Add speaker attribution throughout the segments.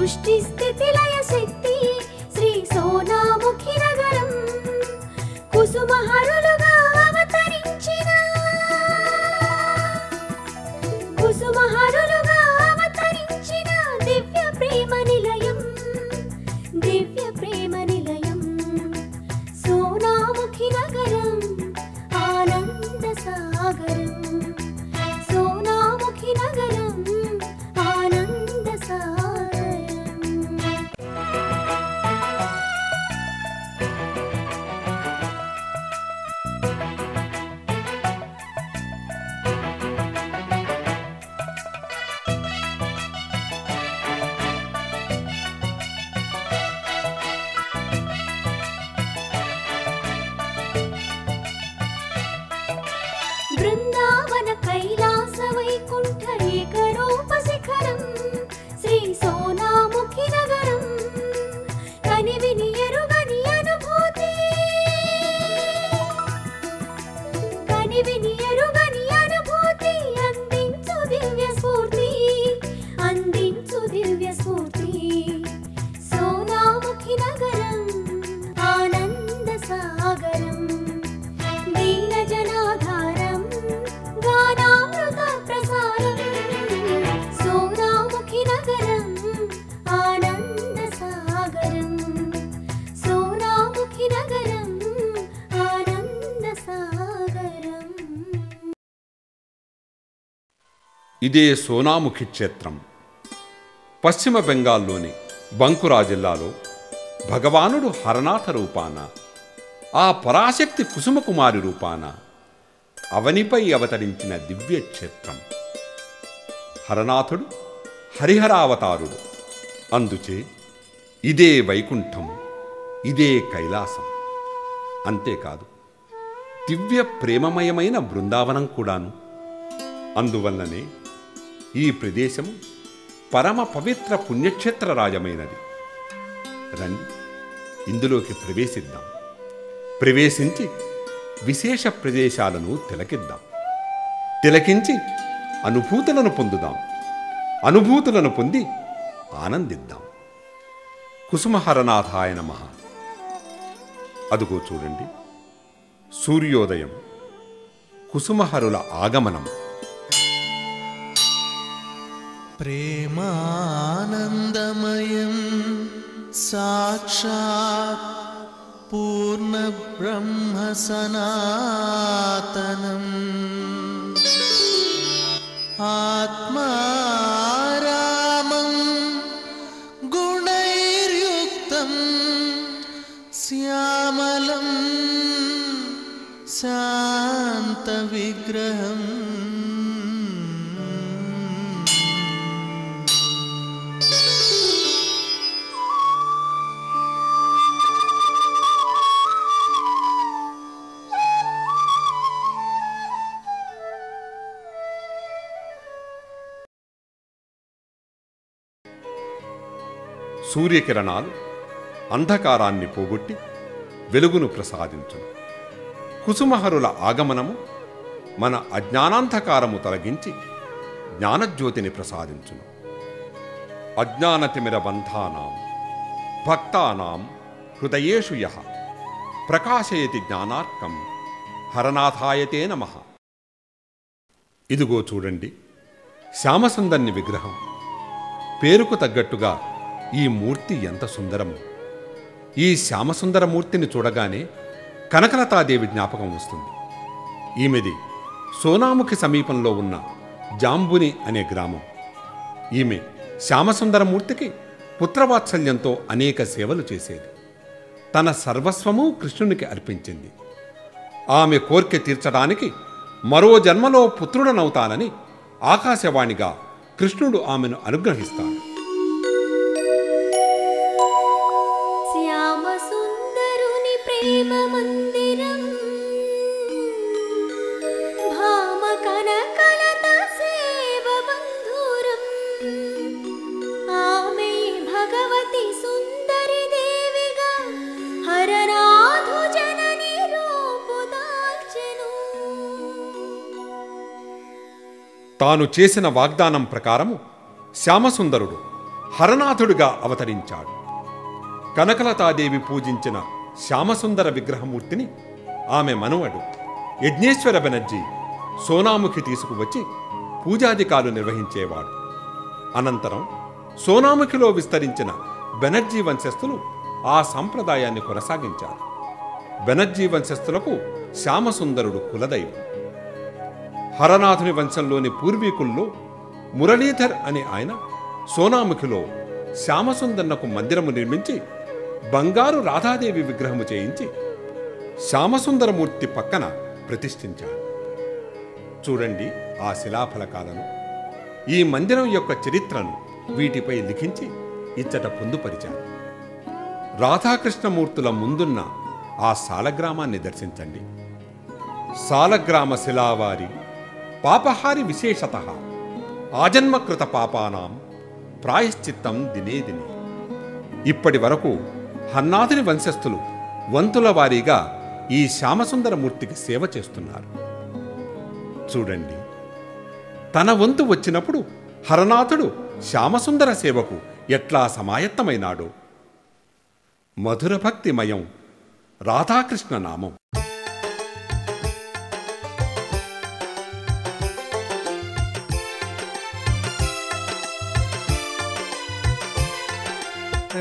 Speaker 1: సృష్టి స్థితి లయ శక్తి శ్రీ సోనాముఖి నగరం కుసుమహరులుగా అవతరించిన దివ్య ప్రేమ నిలయం సోనాముఖి నగరం ఆనంద సాగరం సోనాముఖి నగరం ఆనంద సాగరం. బృందావన కైలాస వైకుంఠ ఏకరూప శిఖరం శ్రీ సోనాముఖి నగరం కనివిని ఎరుగని అనుభూతి అందించు దివ్య స్ఫూర్తి సోనాముఖి నగరం ఆనంద సాగరం దీన జనాధారం గానామృత ప్రసారం సోనాముఖి నగరం ఆనంద సాగరం సోనాముఖి నగరం ఆనంద సాగరం.
Speaker 2: ఇదే సోనాముఖి క్షేత్రం పశ్చిమ బెంగాల్లోని బంకురా జిల్లాలో భగవానుడు హరనాథ రూపాన ఆ పరాశక్తి కుసుమకుమారి రూపాన అవనిపై అవతరించిన దివ్య క్షేత్రం. హరనాథుడు హరిహరావతారుడు. అందుచే ఇదే వైకుంఠం, ఇదే కైలాసం. అంతేకాదు దివ్య ప్రేమమయమైన బృందావనం కూడాను. అందువల్లనే ఈ ప్రదేశం పరమ పవిత్ర పుణ్యక్షేత్ర రాజమైనది. రండి ఇందులోకి ప్రవేశిద్దాం. ప్రవేశించి విశేష ప్రదేశాలను తిలకించి అనుభూతులను పొందుదాం. అనుభూతులను పొంది ఆనందిద్దాం. కుసుమహరనాథాయ నమః. అదుగో చూడండి, సూర్యోదయం, కుసుమహరుల ఆగమనం.
Speaker 3: ప్రేమానందమయం సాక్షాత్ పూర్ణ బ్రహ్మ సనాతనం ఆత్మారామం గుణైర్యుక్తం శ్యామలం శాంత విగ్రహం
Speaker 2: సూర్యకిరణాలు అంధకారాన్ని పోగొట్టి వెలుగును ప్రసాదించును. కుసుమహరుల ఆగమనము మన అజ్ఞానాంధకారము తొలగించి జ్ఞానజ్యోతిని ప్రసాదించును. అజ్ఞానతిమిర బంధానాం భక్తానాం హృదయేషు యః ప్రకాశయతి జ్ఞానార్కం హరనాథాయతే నమః. ఇదిగో చూడండి, శ్యామసుందర్ని విగ్రహం. పేరుకు తగ్గట్టుగా ఈ మూర్తి ఎంత సుందరము. ఈ శ్యామసుందర మూర్తిని చూడగానే కనకలతాదేవి జ్ఞాపకం వస్తుంది. ఈమెది సోనాముఖి సమీపంలో ఉన్న జాంబుని అనే గ్రామం. ఈమె శ్యామసుందరమూర్తికి పుత్రవాత్సల్యంతో అనేక సేవలు చేసేది. తన సర్వస్వము కృష్ణునికి అర్పించింది. ఆమె కోర్కె తీర్చడానికి మరో జన్మలో పుత్రుడనవుతానని ఆకాశవాణిగా కృష్ణుడు ఆమెను అనుగ్రహిస్తాడు.
Speaker 1: శ్యామసుందరుని ప్రేమ మందిరం భామ కనకలత సేవ బంధురం ఆమె భగవతి సుందరి దేవిగా హరనాథు జనని రూపు దాల్చెను.
Speaker 2: తాను చేసిన వాగ్దానం ప్రకారము శ్యామసుందరుడు హరనాథుడిగా అవతరించాడు. కనకలతాదేవి పూజించిన శ్యామసుందర విగ్రహమూర్తిని ఆమె మనవడు యజ్ఞేశ్వర బెనర్జీ సోనాముఖి తీసుకువచ్చి పూజాధికాలు నిర్వహించేవాడు. అనంతరం సోనాముఖిలో విస్తరించిన బెనర్జీ వంశస్థులు ఆ సంప్రదాయాన్ని కొనసాగించారు. బెనర్జీ వంశస్థులకు శ్యామసుందరుడు కులదైవం. హరనాథుని వంశంలోని పూర్వీకుల్లో మురళీధర్ అనే ఆయన సోనాముఖిలో శ్యామసుందర్నకు మందిరము నిర్మించి బంగారు రాధాదేవి విగ్రహము చేయించి శ్యామసుందరమూర్తి పక్కన ప్రతిష్ఠించాడు. చూడండి ఆ శిలాఫలకాలను. ఈ మందిరం యొక్క చరిత్రను వీటిపై లిఖించి ఇచ్చట పొందుపరిచారు. రాధాకృష్ణమూర్తుల ముందున్న ఆ సాలగ్రామాన్ని దర్శించండి. సాలగ్రామ శిలావారి పాపహారి విశేషతః ఆజన్మకృత పాపానాం ప్రాయశ్చిత్తం దినే దినే. ఇప్పటి వరకు హన్నాథుని వంశస్థులు వంతుల వారీగా ఈ శ్యామసుందరమూర్తికి సేవ చేస్తున్నారు. చూడండి, తన వంతు వచ్చినప్పుడు హరనాథుడు శ్యామసుందర సేవకు ఎట్లా సమాయత్తమైనాడో. మధుర భక్తిమయం రాధాకృష్ణ నామం.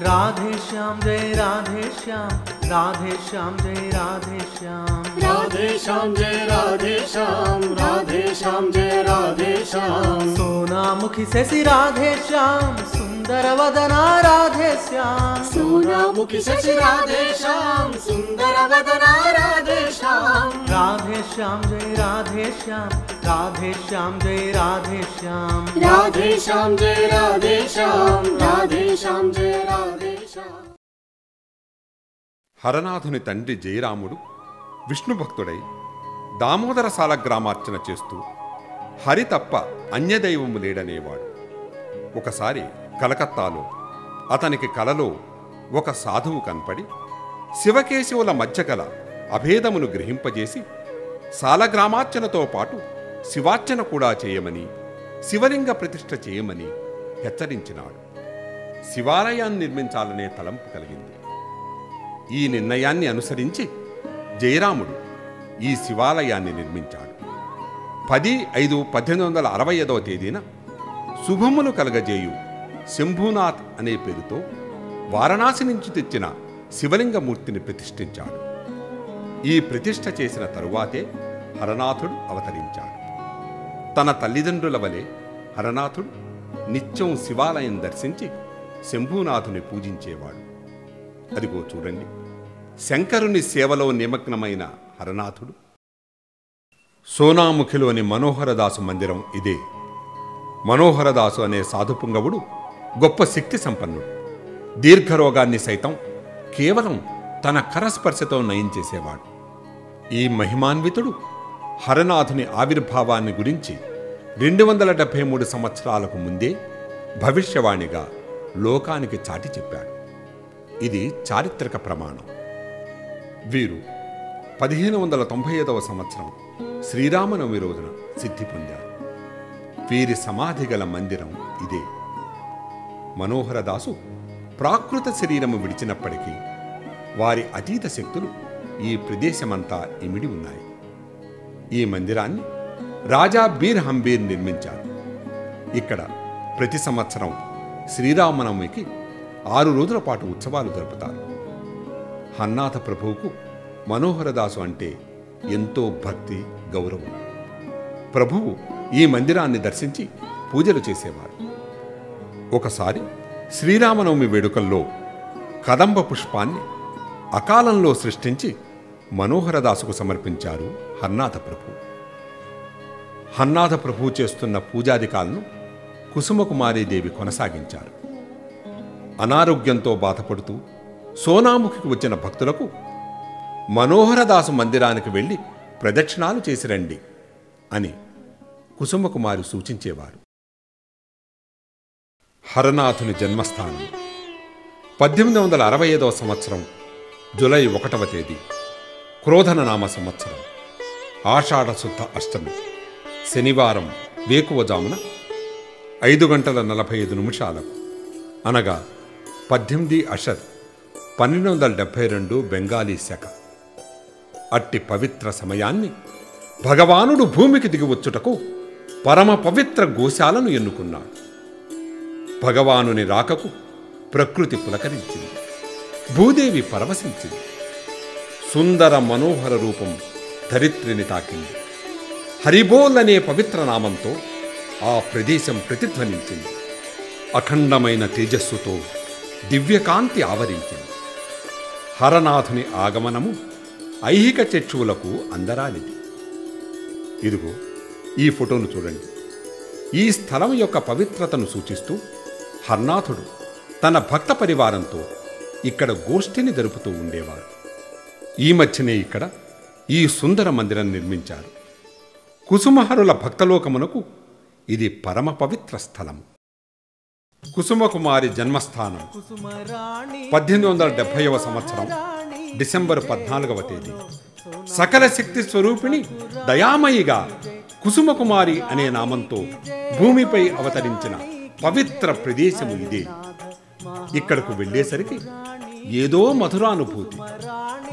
Speaker 3: राधे श्याम जय राधे श्याम, राधे श्याम जय राधे श्याम,
Speaker 4: राधे श्याम जय राधे श्याम, राधे श्याम जय राधे श्याम।
Speaker 3: सोनामुखी से श्री राधे श्याम, सुंदर वदना राधे श्याम,
Speaker 4: सोनामुखी से श्री राधे श्याम, सुंदर वदना राधे श्याम।
Speaker 3: राधे श्याम जय राधे श्याम, राधे श्याम जय राधे श्याम,
Speaker 4: राधे श्याम जय राधे श्याम, राधे श्याम जय राधे श्याम।
Speaker 2: హరనాథుని తండ్రి జయరాముడు విష్ణు భక్తుడై దామోదర సాలగ్రామార్చన చేస్తూ హరి తప్ప అన్యదైవము లేడనేవాడు. ఒకసారి కలకత్తాలో అతనికి కలలో ఒక సాధువు కనపడి శివకేశవుల మధ్య గల అభేదమును గ్రహింపజేసి సాలగ్రామార్చనతో పాటు శివార్చన కూడా చేయమని, శివలింగ ప్రతిష్ఠ చేయమని హెచ్చరించినాడు. శివాలయాన్ని నిర్మించాలనే తలంపు కలిగింది. ఈ నిర్ణయాన్ని అనుసరించి జయరాముడు ఈ శివాలయాన్ని నిర్మించాడు. 10/5/1865 తేదీన శుభములు కలగజేయు శంభూనాథ్ అనే పేరుతో వారణాసి నుంచి తెచ్చిన శివలింగమూర్తిని ప్రతిష్ఠించాడు. ఈ ప్రతిష్ఠ చేసిన తరువాతే హరనాథుడు అవతరించాడు. తన తల్లిదండ్రుల వలె హరనాథుడు నిత్యం శివాలయం దర్శించి శంభూనాథుని పూజించేవాడు. అదిగో చూడండి, శంకరుని సేవలో నిమగ్నమైన హరనాథుడు. సోనాముఖిలోని మనోహరదాసు మందిరం ఇదే. మనోహరదాసు అనే సాధుపుంగవుడు గొప్ప శక్తి సంపన్నుడు. దీర్ఘరోగాన్ని సైతం కేవలం తన కరస్పర్శతో నయం చేసేవాడు. ఈ మహిమాన్వితుడు హరనాథుని ఆవిర్భావాన్ని గురించి 273 సంవత్సరాలకు ముందే భవిష్యవాణిగా లోకానికి చాటి చెప్పాడు. ఇది చారిత్రక ప్రమాణం. వీరు 1595 సంవత్సరం శ్రీరామనవమి రోజున సిద్ధి పొందారు. వీరి సమాధి గల మందిరం ఇదే. మనోహరదాసు ప్రాకృత శరీరము విడిచినప్పటికీ వారి అతీత శక్తులు ఈ ప్రదేశమంతా ఇమిడి ఉన్నాయి. ఈ మందిరాన్ని రాజా బీర్ హంబీర్ నిర్మించారు. ఇక్కడ ప్రతి సంవత్సరం శ్రీరామనవమికి 6 రోజుల పాటు ఉత్సవాలు జరుపుతారు. హన్నాథ ప్రభువుకు మనోహరదాసు అంటే ఎంతో భక్తి, గౌరవం. ప్రభువు ఈ మందిరాన్ని దర్శించి పూజలు చేసేవారు. ఒకసారి శ్రీరామనవమి వేడుకల్లో కదంబ పుష్పాన్ని అకాలంలో సృష్టించి మనోహరదాసుకు సమర్పించారు హన్నాథ ప్రభు. హన్నాథ ప్రభు చేస్తున్న పూజాధికాలను కుసుమకుమారీదేవి కొనసాగించారు. అనారోగ్యంతో బాధపడుతూ సోనాముఖికి వచ్చిన భక్తులకు మనోహరదాసు మందిరానికి వెళ్ళి ప్రదక్షిణాలు చేసి రండి అని కుసుమకుమారి సూచించేవారు. హరనాథుని జన్మస్థానం 1865 సంవత్సరం జూలై 1వ తేదీ క్రోధననామ సంవత్సరం ఆషాఢ శుద్ధ అష్టమి శనివారం వేకువజామున 5:45 అనగా 18 అషర్ 1272 బెంగాలీ శక. అట్టి పవిత్ర సమయాన్ని భగవానుడు భూమికి దిగివచ్చుటకు పరమ పవిత్ర గోశాలను ఎన్నుకున్నాడు. భగవానుని రాకకు ప్రకృతి పులకరించింది, భూదేవి పరవశించింది. సుందర మనోహర రూపం ధరిత్రిని తాకింది. హరిబోల్ అనే పవిత్ర నామంతో ఆ ప్రదేశం ప్రతిధ్వనించింది. అఖండమైన తేజస్సుతో దివ్యకాంతి ఆవరించింది. హరనాథుని ఆగమనము ఐహిక చక్షువులకు అందరానిది. ఇదిగో ఈ ఫోటోను చూడండి. ఈ స్థలం యొక్క పవిత్రతను సూచిస్తూ హర్నాథుడు తన భక్త పరివారంతో ఇక్కడ గోష్ఠిని జరుపుతూ ఉండేవారు. ఈ మధ్యనే ఇక్కడ ఈ సుందర మందిరం నిర్మించారు. కుసుమహరుల భక్తలోకమునకు ఇది పరమ పవిత్ర స్థలం. కుసుమకుమారి జన్మస్థానం 1870వ సంవత్సరం డిసెంబర్ 14వ తేదీ. సకల శక్తి స్వరూపిణి దయామయిగా కుసుమకుమారి అనే నామంతో భూమిపై అవతరించిన పవిత్ర ప్రదేశము ఇదే. ఇక్కడకు వెళ్ళేసరికి ఏదో మధురానుభూతి,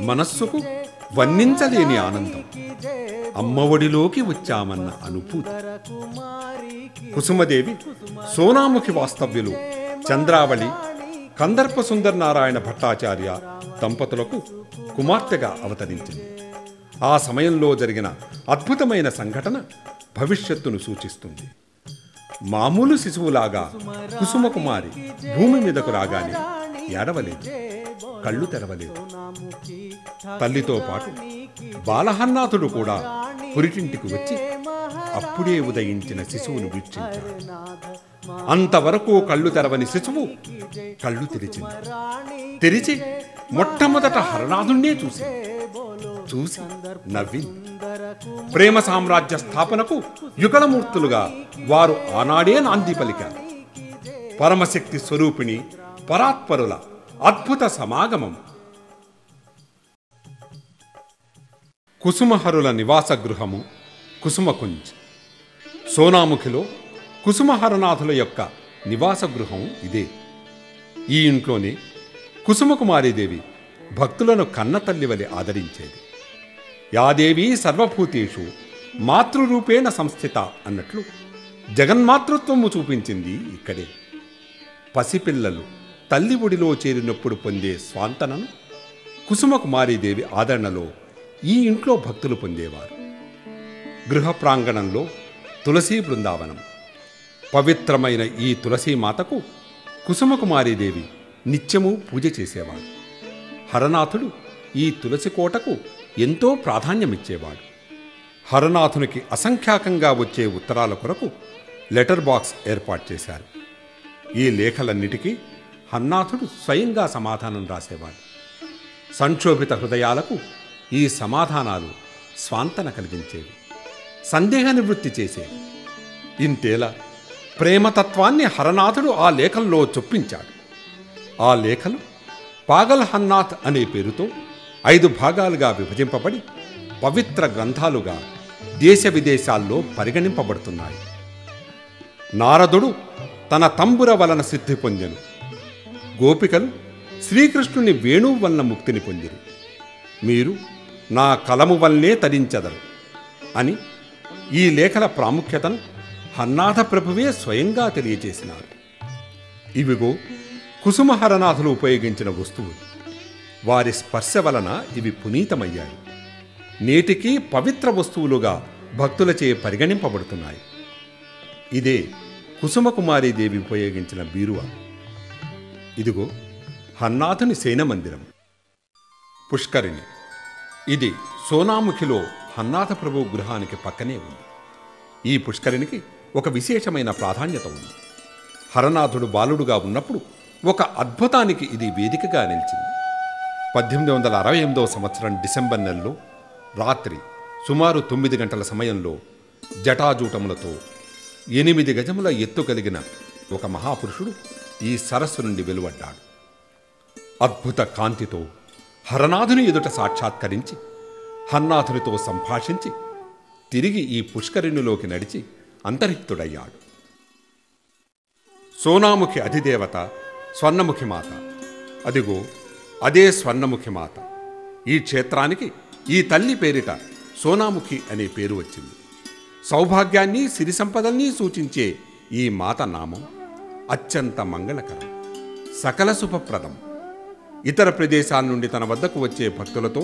Speaker 2: మనస్సుకు వర్ణించలేని ఆనందం, అమ్మఒడిలోకి వచ్చామన్న అనుభూతి. కుసుమదేవి సోనాముఖి వాస్తవ్యులు చంద్రావళి కందర్ప సుందర నారాయణ భట్టాచార్య దంపతులకు కుమార్తెగా అవతరించింది. ఆ సమయంలో జరిగిన అద్భుతమైన సంఘటన భవిష్యత్తును సూచిస్తుంది. మామూలు శిశువులాగా కుసుమకుమారి భూమి మీదకు రాగానే ఏడవలేదు, కళ్ళు తెరవలేదు. తల్లితో పాటు బాలహన్నాథుడు కూడా పురిటింటికి వచ్చి అప్పుడే ఉదయించిన శిశువును వీక్షించాడు. అంతవరకు కళ్ళు తెరవని శిశువు కళ్ళు తెరిచింది. తెరిచి మొట్టమొదట హరనాథుణ్ణే చూసి నవ్వింది. ప్రేమ సామ్రాజ్య స్థాపనకు యుగళమూర్తులుగా వారు ఆనాడే నాంది పలికారు. పరమశక్తి స్వరూపిణి పరాత్పరుల అద్భుత సమాగమం. కుసుమహరుల నివాస గృహము కుసుమకుంజ్. సోనాముఖిలో కుసుమహరనాథుల యొక్క నివాస గృహం ఇదే. ఈ ఇంట్లోనే కుసుమకుమారీదేవి భక్తులను కన్నతల్లి వలె ఆదరించేది. యాదేవి సర్వభూతేషు మాతృరూపేణ సంస్థిత అన్నట్లు జగన్మాతృత్వము చూపించింది ఇక్కడే. పసిపిల్లలు తల్లి ఒడిలో చేరినప్పుడు పొందే స్వాంతనను కుసుమకుమారీదేవి ఆదరణలో ఈ ఇంట్లో భక్తులు పొందేవారు. గృహ ప్రాంగణంలో తులసీ బృందావనం. పవిత్రమైన ఈ తులసీమాతకు కుసుమకుమారీదేవి నిత్యము పూజ చేసేవాడు. హరనాథుడు ఈ తులసి కోటకు ఎంతో ప్రాధాన్యమిచ్చేవాడు. హరనాథునికి అసంఖ్యాకంగా వచ్చే ఉత్తరాల కొరకు లెటర్ బాక్స్ ఏర్పాటు చేశారు. ఈ లేఖలన్నిటికీ హర్నాథుడు స్వయంగా సమాధానం రాసేవాడు. సంక్షోభిత హృదయాలకు ఈ సమాధానాలు స్వాంతన కలిగించేవి, సందేహ నివృత్తి చేసేవి. ఇంతేలా ప్రేమతత్వాన్ని హరనాథుడు ఆ లేఖల్లో చొప్పించాడు. ఆ లేఖలు పాగల్ హన్నాథ్ అనే పేరుతో 5 భాగాలుగా విభజింపబడి పవిత్ర గ్రంథాలుగా దేశ విదేశాల్లో పరిగణింపబడుతున్నాయి. నారదుడు తన తంబుర వలన సిద్ధి పొందెను. గోపికలు శ్రీకృష్ణుని వేణువు వలన ముక్తిని పొందిరి. మీరు నా కలము వల్లనే తరించెదరు అని ఈ లేఖల ప్రాముఖ్యతను హన్నాథ ప్రభువే స్వయంగా తెలియజేసినారు. ఇవిగో కుసుమహరనాథులు ఉపయోగించిన వస్తువులు. వారి స్పర్శ వలన ఇవి పునీతమయ్యాయి. నేటికి పవిత్ర వస్తువులుగా భక్తులచే పరిగణింపబడుతున్నాయి. ఇదే కుసుమకుమారీదేవి ఉపయోగించిన బీరువా. ఇదిగో హన్నాథుని శయనమందిరం. పుష్కరిణి. ఇది సోనాముఖిలో హన్నాథ ప్రభు గృహానికి పక్కనే ఉంది. ఈ పుష్కరిణికి ఒక విశేషమైన ప్రాధాన్యత ఉంది. హరనాథుడు బాలుడుగా ఉన్నప్పుడు ఒక అద్భుతానికి ఇది వేదికగా నిలిచింది. 1868వ సంవత్సరం డిసెంబర్ నెలలో రాత్రి సుమారు 9 గంటల సమయంలో జటాజూటములతో 8 గజముల ఎత్తు కలిగిన ఒక మహాపురుషుడు ఈ సరస్సు నుండి వెలువడ్డాడు. అద్భుత కాంతితో హరనాథుని ఎదుట సాక్షాత్కరించి హన్నాథునితో సంభాషించి తిరిగి ఈ పుష్కరిణిలోకి నడిచి అంతరిక్తుడయ్యాడు. సోనాముఖి అధిదేవత స్వర్ణముఖి మాత. అదిగో అదే స్వర్ణముఖి మాత. ఈ క్షేత్రానికి ఈ తల్లి పేరిట సోనాముఖి అనే పేరు వచ్చింది. సౌభాగ్యాన్ని సిరి సంపదల్ని సూచించే ఈ మాత నామం అత్యంత మంగళకరం, సకల శుభప్రదం. ఇతర ప్రదేశాల నుండి తన వద్దకు వచ్చే భక్తులతో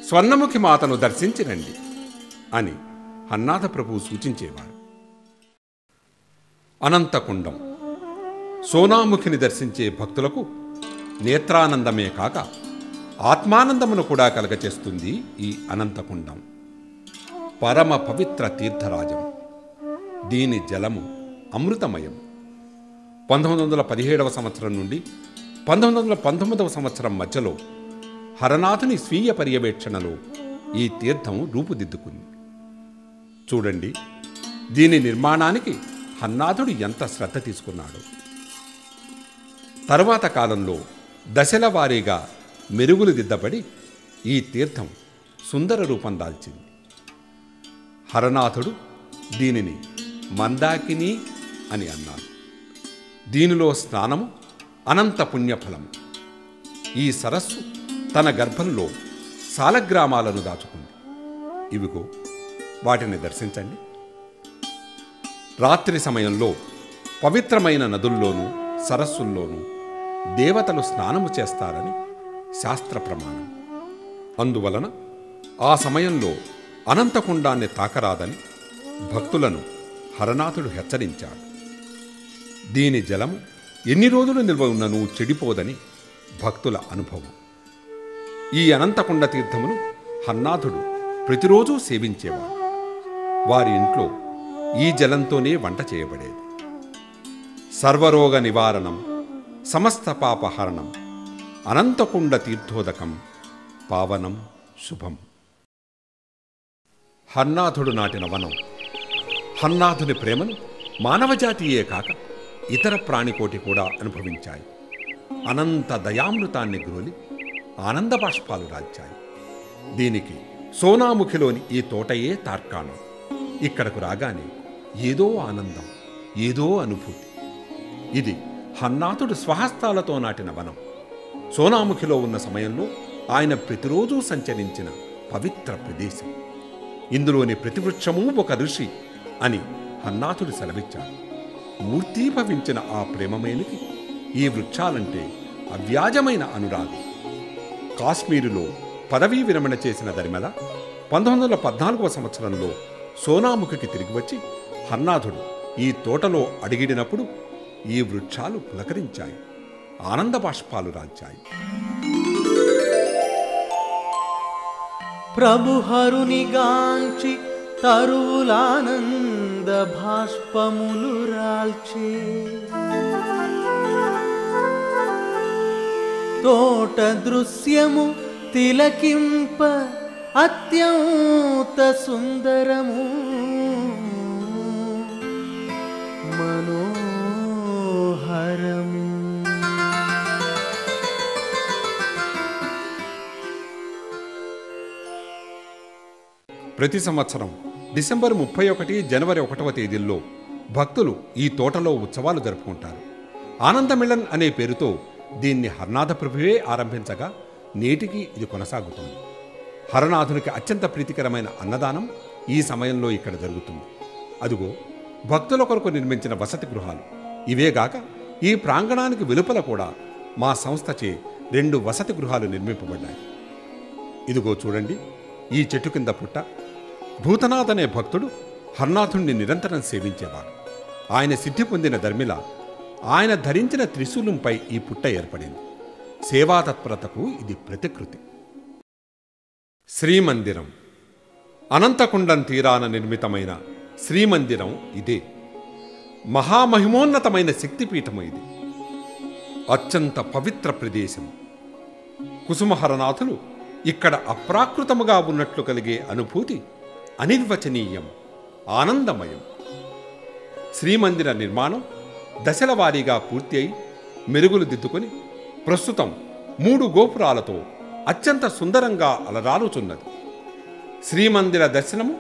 Speaker 2: స్వర్ణముఖి మాతను దర్శించిరండి అని హన్నాథ ప్రభువు సూచించేవారు. అనంతకుండం సోనాముఖిని దర్శించే భక్తులకు నేత్రానందమే కాక ఆత్మానందమును కూడా కలగచేస్తుంది ఈ అనంతకుండం. పరమ పవిత్ర తీర్థరాజం. దీని జలము అమృతమయం. 1917 సంవత్సరం నుండి 1919 సంవత్సరం మధ్యలో హరనాథుని స్వీయ పర్యవేక్షణలో ఈ తీర్థం రూపుదిద్దుకుంది. చూడండి, దీని నిర్మాణానికి హన్నాథుడు ఎంత శ్రద్ధ తీసుకున్నాడు. తరువాత కాలంలో దశల వారీగా మెరుగులు దిద్దబడి ఈ తీర్థం సుందర రూపం దాల్చింది. హరనాథుడు దీనిని మందాకిని అని అన్నాడు. దీనిలో స్నానము అనంత పుణ్యఫలము. ఈ సరస్సు తన గర్భంలో సాలగ్రామాలను దాచుకుంది. ఇవిగో వాటిని దర్శించండి. రాత్రి సమయంలో పవిత్రమైన నదుల్లోనూ సరస్సుల్లోనూ దేవతలు స్నానము చేస్తారని శాస్త్ర ప్రమాణం. అందువలన ఆ సమయంలో అనంతకుండాన్ని తాకరాదని భక్తులను హరనాథుడు హెచ్చరించాడు. దీని జలము ఎన్ని రోజులు నిల్వ ఉన్ననూ చెడిపోదని భక్తుల అనుభవం. ఈ అనంతకుండ తీర్థమును హన్నాథుడు ప్రతిరోజూ సేవించేవాడు. వారి ఇంట్లో ఈ జలంతోనే వంట చేయబడేది. సర్వరోగ నివారణం, సమస్త పాపహరణం, అనంతకుండ తీర్థోదకం, పావనం శుభం. హన్నాథుడు నాటిన వనం. హన్నాథుని ప్రేమను మానవజాతియే కాక ఇతర ప్రాణికోటి కూడా అనుభవించాయి. అనంత దయామృతాన్ని గ్రోలి ఆనంద బాష్పాలు రాల్చాయి. దీనికి సోనాముఖిలోని ఈ తోటయే తార్కాణం. ఇక్కడకు రాగానే ఏదో ఆనందం, ఏదో అనుభూతి. ఇది హన్నాథుడు స్వహస్తాలతో నాటిన వనం. సోనాముఖిలో ఉన్న సమయంలో ఆయన ప్రతిరోజూ సంచరించిన పవిత్ర ప్రదేశం. ఇందులోని ప్రతి వృక్షమూ ఒక ఋషి అని హన్నాథుడు సెలవిచ్చాడు. మూర్తీభవించిన ఆ ప్రేమమేనికి ఈ వృక్షాలంటే అవ్యాజమైన అనురాగం. కాశ్మీరులో పదవీ విరమణ చేసిన దరిమల 1914 సంవత్సరంలో సోనాముఖికి తిరిగి వచ్చి హన్నాథుడు ఈ తోటలో అడిగిడినప్పుడు ఈ వృక్షాలు పులకరించాయి, ఆనంద బాష్పాలు రాల్చాయి.
Speaker 3: ప్రభుహరునిగాంచి తరువులానంద భాష్పములు రాల్చే తోట దృశ్యము తిలకింప అత్యంత సుందరము మనోహరము.
Speaker 2: ప్రతి సంవత్సరం డిసెంబర్ 31, జనవరి 1వ తేదీల్లో భక్తులు ఈ తోటలో ఉత్సవాలు జరుపుకుంటారు. ఆనందమిళన్ అనే పేరుతో దీన్ని హరనాథ ప్రభువే ఆరంభించగా నేటికి ఇది కొనసాగుతుంది. హరనాథునికి అత్యంత ప్రీతికరమైన అన్నదానం ఈ సమయంలో ఇక్కడ జరుగుతుంది. అదిగో భక్తుల కొరకు నిర్మించిన వసతి గృహాలు. ఇవేగాక ఈ ప్రాంగణానికి వెలుపల కూడా మా సంస్థచే 2 వసతి గృహాలు నిర్మింపబడ్డాయి. ఇదిగో చూడండి, ఈ చెట్టు కింద పుట్ట. భూతనాథ్ అనే భక్తుడు హరనాథుణ్ణి నిరంతరం సేవించేవాడు. ఆయన సిద్ధి పొందిన ధర్మిల ఆయన ధరించిన త్రిశూలంపై ఈ పుట్ట ఏర్పడింది. సేవాతత్పరతకు ఇది ప్రతికృతి. శ్రీమందిరం. అనంతకుండం తీరాన నిర్మితమైన శ్రీమందిరం ఇదే. మహామహిమోన్నతమైన శక్తిపీఠము ఇది. అత్యంత పవిత్ర ప్రదేశం. కుసుమహరనాథులు ఇక్కడ అప్రాకృతముగా ఉన్నట్లు కలిగే అనుభూతి అనిర్వచనీయం, ఆనందమయం. శ్రీమందిర నిర్మాణం దశల వారీగా పూర్తి అయి మెరుగులు దిద్దుకొని ప్రస్తుతం 3 గోపురాలతో అత్యంత సుందరంగా అలరాలుచున్నది. శ్రీమందిర దర్శనము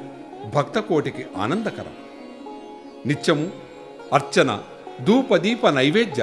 Speaker 2: భక్తకోటికి ఆనందకరం. నిత్యము అర్చన, ధూపదీప నైవేద్య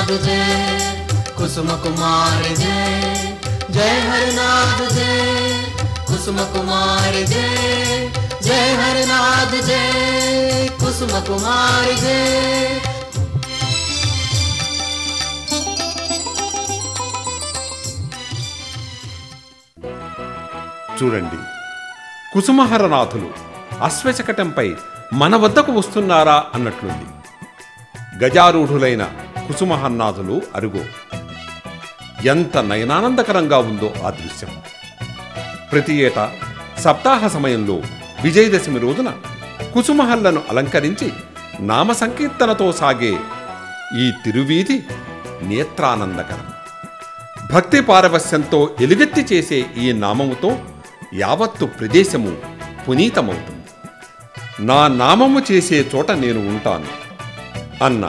Speaker 3: हरनाथ जय कुसुम कुमार जय जय हरनाथ जय कुसुम कुमार जय जय हरनाथ जय कुसुम कुमार जय।
Speaker 2: చూడండి, కుసుమహరనాథులు అశ్వశకటంపై మన వద్దకు వస్తున్నారా అన్నట్లుంది. గజారూఢులైన కుసుమహరనాథులు అరుగో. ఎంత నయనానందకరంగా ఉందో ఆ దృశ్యం. ప్రతి ఏటా సప్తాహ సమయంలో విజయదశమి రోజున కుసుమహల్లను అలంకరించి నామ సంకీర్తనతో సాగే ఈ తిరువీధి నేత్రానందకరం. భక్తి పారవస్యంతో ఎలుగెత్తి చేసే ఈ నామముతో యావత్తు ప్రదేశము పునీతమవుతుంది. నా నామము చేసే చోట నేను ఉంటాను అన్న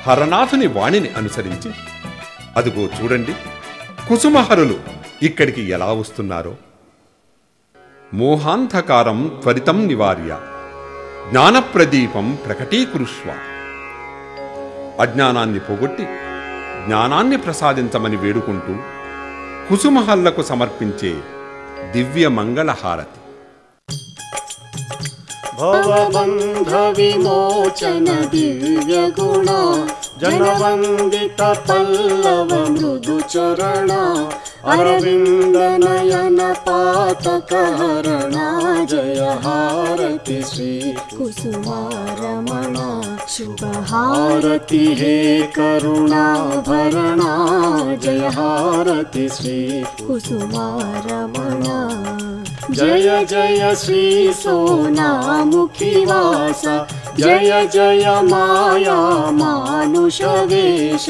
Speaker 2: హరనాథుని వాణిని అనుసరించి అదుగో చూడండి, కుసుమహరులు ఇక్కడికి ఎలా వస్తున్నారో. మోహాంధకారం త్వరితం నివార్య జ్ఞానప్రదీపం ప్రకటీకృష్వ. అజ్ఞానాన్ని పోగొట్టి జ్ఞానాన్ని ప్రసాదించమని వేడుకుంటూ కుసుమహల్లకు సమర్పించే దివ్య మంగళహారతి.
Speaker 4: भवबन्ध विमोचन दिव्य गुण जनवन्दित पल्लव मृदु चरण अरविन्द नयन पातक हरणा जय हारति श्री
Speaker 1: कुसुमारमण शुभ
Speaker 4: हारति हे करुणा भरणा जय हारति श्री
Speaker 1: कुसुमारमण
Speaker 4: जय जय श्री सोनामुखी वास जय जय माया मानुष वेश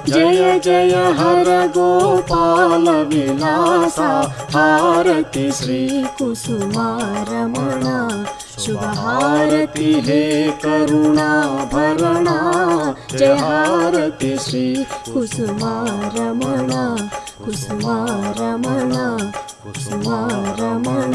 Speaker 4: जय जय हर गोपाल विलासा हारति श्री
Speaker 1: कुसुमारमण
Speaker 4: शुभ हारति हे करुणा भरणा जय हारति श्री
Speaker 1: कुसुमारमण कुसुमारमण कुसुमारमण।